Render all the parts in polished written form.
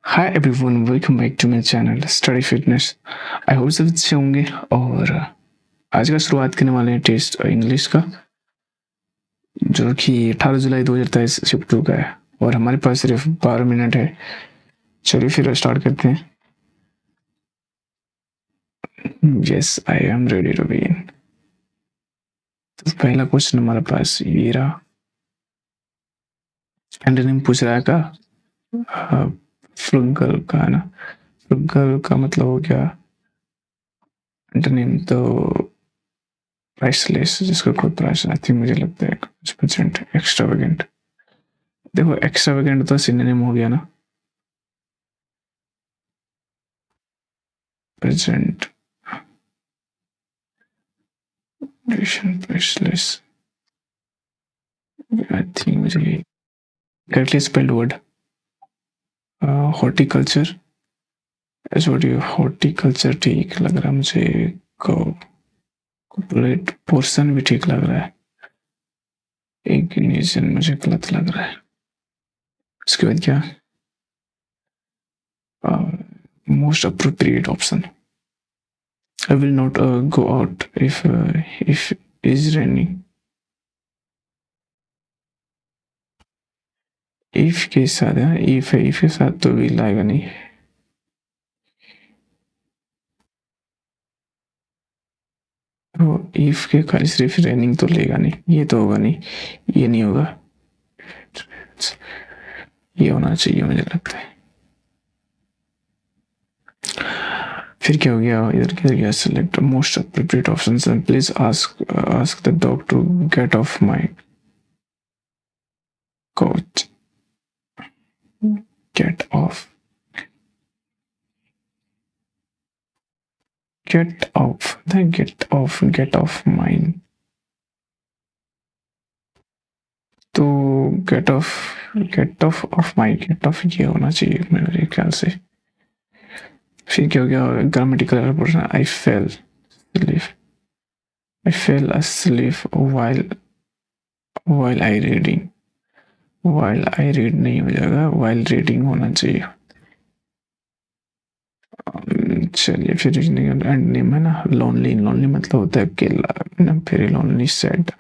Hi everyone, welcome back to my channel study fitness. I hope सब अच्छे होंगे। और आज का शुरुआत करने वाले हैं टेस्ट इंग्लिश का, जो कि 18 जुलाई 2023 शिफ्ट हो गया है और हमारे पास सिर्फ 12 मिनट है। चलिए फिर स्टार्ट करते हैं। Yes, I am ready to begin. तो पहला क्वेश्चन हमारे पास ये रहा। एंटोनिम पूछ रहा है का फ्रुगल का है ना। फ्रुगल का मतलब हो गया एंटोनिम तो प्राइसलेस, जिसका कोई प्राइस आई थिंक मुझे लगता है 5% एक्स्ट्रावेगेंट। देखो एक्स्ट्रावेगेंट तो सिनोनिम हो गया ना प्रेजेंट प्राइसलेस। आई थिंक मुझे correctly spelled word horticulture horticulture ठीक लग रहा है मुझे। कॉर्पोरेट पोर्शन भी ठीक लग रहा है। इग्निशन मुझे गलत लग रहा है। उसके बाद क्या most appropriate option. I will not go out if is raining. If के साथ है, इफ के साथ तो भी लाएगा नहीं। तो इफ के खाली सिर्फ रेनिंग तो लेगा नहीं, ये तो होगा नहीं, ये नहीं होगा, ये होना चाहिए मुझे लगता है। फिर क्या हो गया, इधर किधर गया, select most appropriate options and please ask the dog to get off my couch. Get off. Get off. Then get off mine. तो get off my, get off ये होना चाहिए मेरे ख्याल से। फिर क्या हो गया, grammatical portion. I fail asleep while I reading. while I read नहीं हो जाएगा, while reading होना चाहिए। चलिए फिर एंड नेम है ना, लोनली। लोनली मतलब होता है अकेला, फिर लोनली सैड।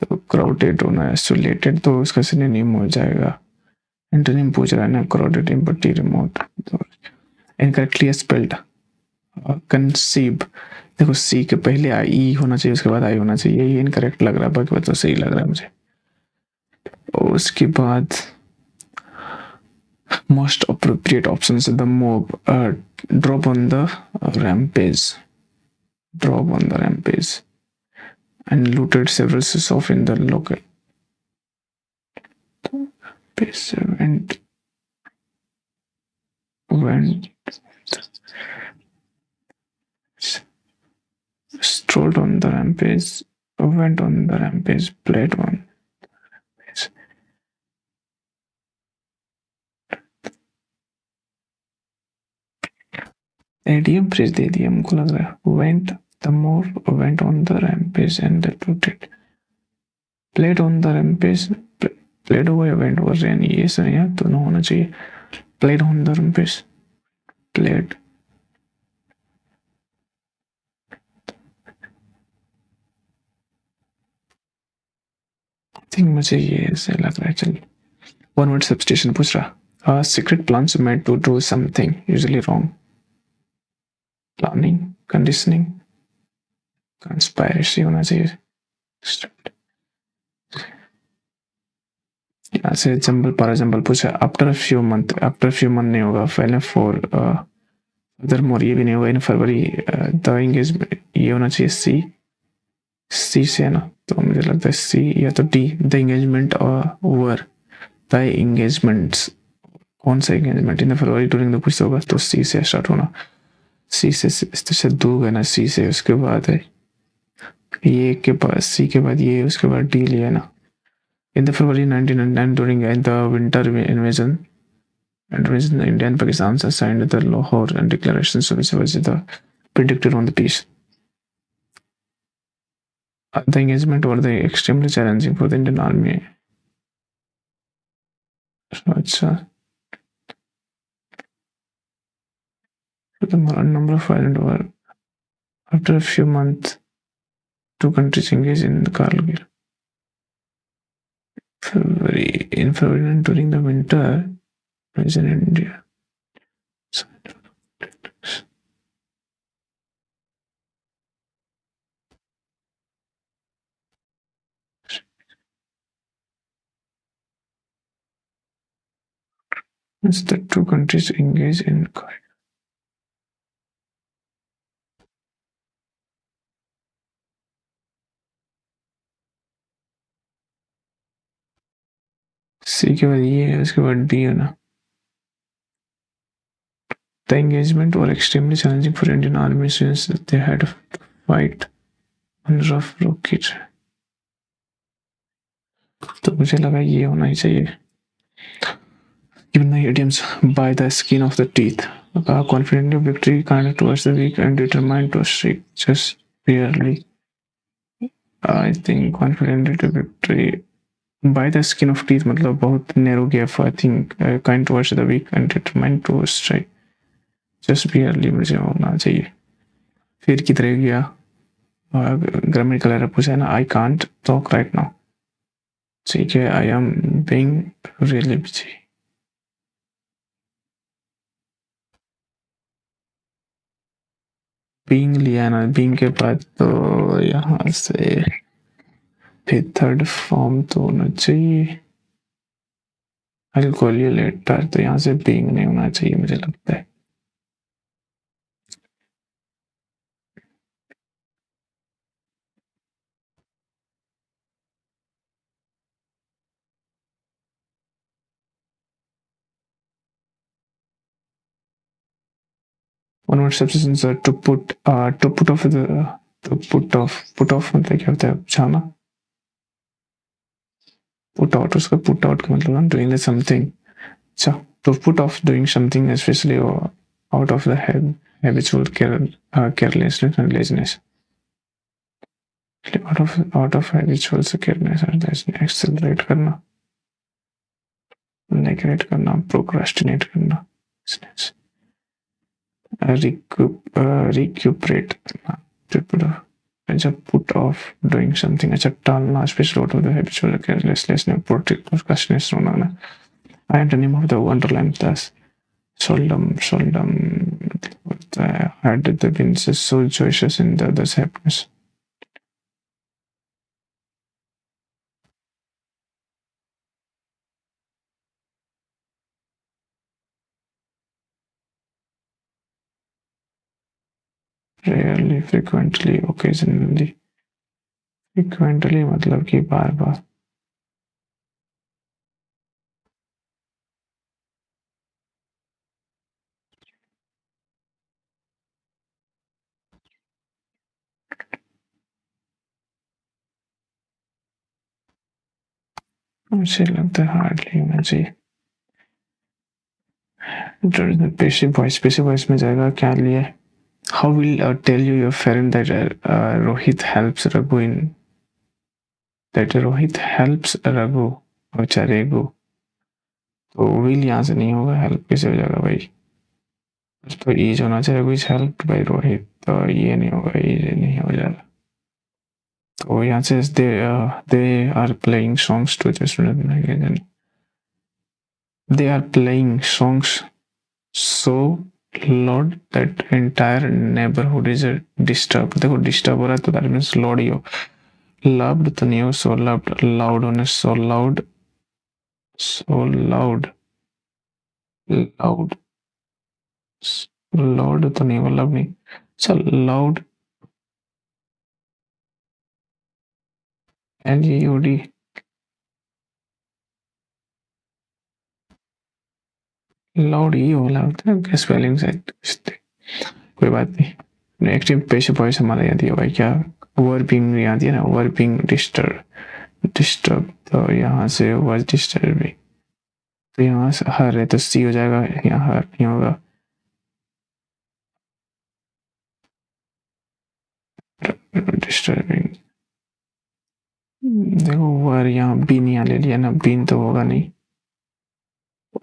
तो क्राउडेड होना है, आइसोलेटेड तो उसका सिनोनिम हो जाएगा। एंटोनिम पूछ रहा है ना, क्राउडेड, एम्प्टी, रिमोट। तो इनकरेक्टली स्पेल्ड कंसीव। देखो सी के पहले आई ई होना चाहिए, उसके बाद आई होना चाहिए, ये इनकरेक्ट लग रहा है, बाकी तो सही लग रहा है मुझे। और उसके बाद most appropriate options, the mob drop on the rampage and looted several of in the local base and went strolled on the rampage, went on the rampage, played one idiom phrase दे दिया हमको लग रहा है। went the mob went on the rampage and looted, played on the rampage, played हुआ या went over यानी ये सही है, दोनों होना चाहिए। played on the rampage, played think मुझे ये ऐसे लग रहा है। चलिए वन वर्ड सब्स्टिट्यूशन पूछ रहा। Secret plans made to do something usually wrong. Planning, conditioning, conspiracy होना चाहिए। यहाँ से जंबल पारा जंबल पूछा। आफ्टर फ्यू मंथ नहीं होगा, पहले फॉर अदर मोर ये भी नहीं होगा। इन फरवरी द एंगेजमेंट ये होना चाहिए सी से है ना, तो मुझे लगता है सी या तो D. The engagement over, the engagements, कौन सा engagement in February during the कुछ होगा, तो सी से स्टार्ट होना। सी से दो है ना, सी से उसके बाद है ये के पास, सी के बाद ये, उसके बाद डी लिया ना। In the February 1999 during the winter invasion India and Pakistan signed the Lahore Declaration, which was the predicted on the peace. The engagement were the extremely challenging for the Indian Army. अच्छा the number of violent war. After a few months, two countries engaged in the Kargil. In February and during the winter, is in India. As the two countries engage in सी के बाद ये है, उसके बाद D है ना. The engagement was extremely challenging for Indian Army since they had to fight on rough rocky terrain. तो मुझे लगा ये होना ही चाहिए. Given the idioms by the skin of the teeth, confident of victory, kind towards the weak, and determined to strike just barely. I think confident of victory by the skin of teeth मतलब बहुत narrow gap. I think kind towards the weak and determined to strike just barely मुझे होना चाहिए. फिर किधर गया? Grammatical error पूछा है ना. I can't talk right now. ठीक है. I am being really busy. being लिया ना. being के बाद तो यहाँ से फिर थर्ड फॉर्म तो होना चाहिए. I'll call you later. तो यहाँ से being नहीं होना चाहिए मुझे लगता है. One word substitutions are to put off put off मतलब क्या होता है? जाना. put out उसका put out का मतलब doing something. अच्छा. to put off doing something especially or out of the habitual carelessness and laziness. out of habitual carelessness and laziness. accelerate करना, neglect करना, procrastinate करना, recuperate करना. अच्छा. put off doing something. अच्छा. टालना, especially out of the habitual carelessness, procrastination होना ना. Antonym of the wonderland thus seldom had the winds so joyous in the other's happiness. Rarely, frequently, occasionally. Frequently मतलब कि बार बार. मुझे लगता है हार्डली होना चाहिए. पेशी वॉइस में जाएगा. क्या लिए? How will tell you your friend that Rohit helps Raghu in that Rohit helps Raghu. अच्छा. रेगू तो will यहाँ से नहीं होगा. हेल्प कैसे हो जाएगा भाई? तो ईज होना चाहिए. कुछ हेल्प बाई रोहित. तो ये नहीं होगा. ये नहीं हो जाएगा. तो यहाँ से they are playing songs to the student. They are playing songs so loud that entire neighborhood is disturbed. देखो disturb हो रहा है तो that means loud ही हो. Loved तो नहीं हो. So loved. Loud होने so loud loud loud तो नहीं हो. लव नहीं. चल loud LUD. लाउड ही होला होता है. स्पेलिंग से कोई बात नहीं. नेक्स्ट पेश वॉइस हमारा याद है भाई. क्या वर्बिंग याद है ना. वर्बिंग डिस्टर्ब तो यहाँ से वर्ड डिस्टर्बिंग. तो यहाँ से हर है तो सी हो जाएगा. यहाँ हर नहीं होगा. डिस्टर्बिंग. देखो वर यहाँ बीन यहाँ ले लिया ना. बीन तो होगा नहीं.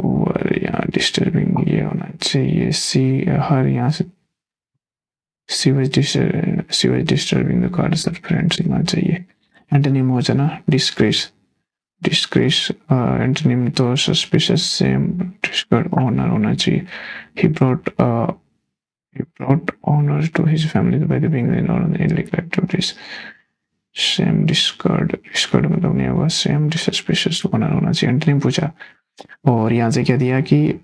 ओवर यहाँ डिस्टर्बिंग ये होना चाहिए सी हर यहाँ से she was disturbing the cards that friends होना चाहिए एंटोनिम हो जाना डिस्ग्रेस disgrace antonym तो suspicious same discard honor होना चाहिए he brought honor to his family by the being in on illegal activities same discard मतलब नहीं होगा same suspicious honor होना चाहिए antonym पूछा और यहाँ से क्या दिया कि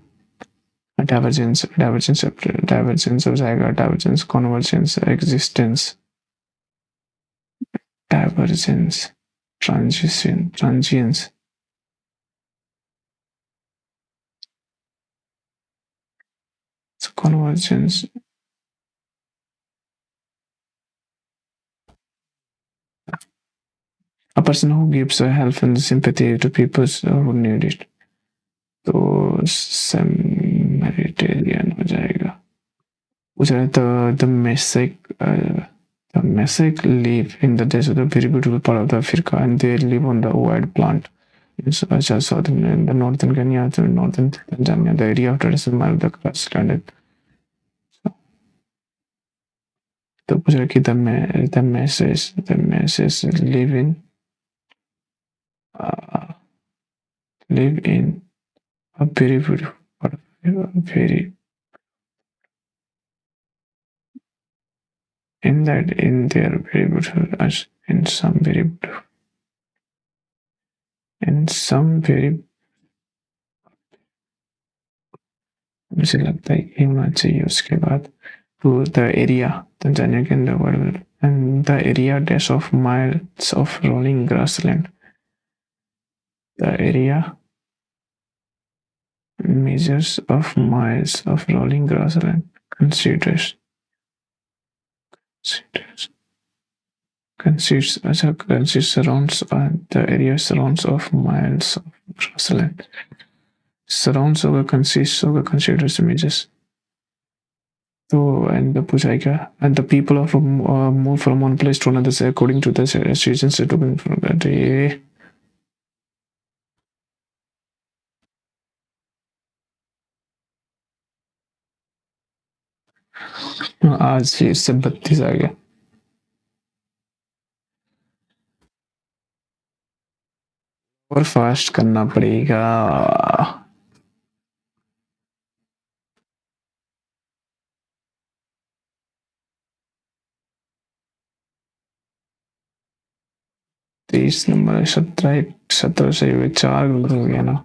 divergence हो जाएगा divergence convergence existence divergence transience convergence a person who gives help and sympathy to people who need it तो सेमेरिटेरियन हो जाएगा पूछ रहे the Messic live in the desert, a very beautiful part of the Africa, and they live on the wide plant in southern in the northern Kenya to northern Tanzania. The area of traditional mile the grassland. तो पूछ रहे कि the masses live in a very beautiful part of very in that in their very beautiful as in some very beautiful in some very मुझे लगता है ये होना चाहिए उसके बाद to the area Tanzania के अंदर world and the area dash of miles of rolling grassland the area measures of miles of rolling grassland consists surrounds the area surrounds of miles of grassland surrounds होगा consists होगा considers images so and the पूछा and the people of move from one place to another say according to the seasons to from that आज ही इससे 32 आ गया और fast करना पड़ेगा 23 number 17 से 4 गलत हो गया ना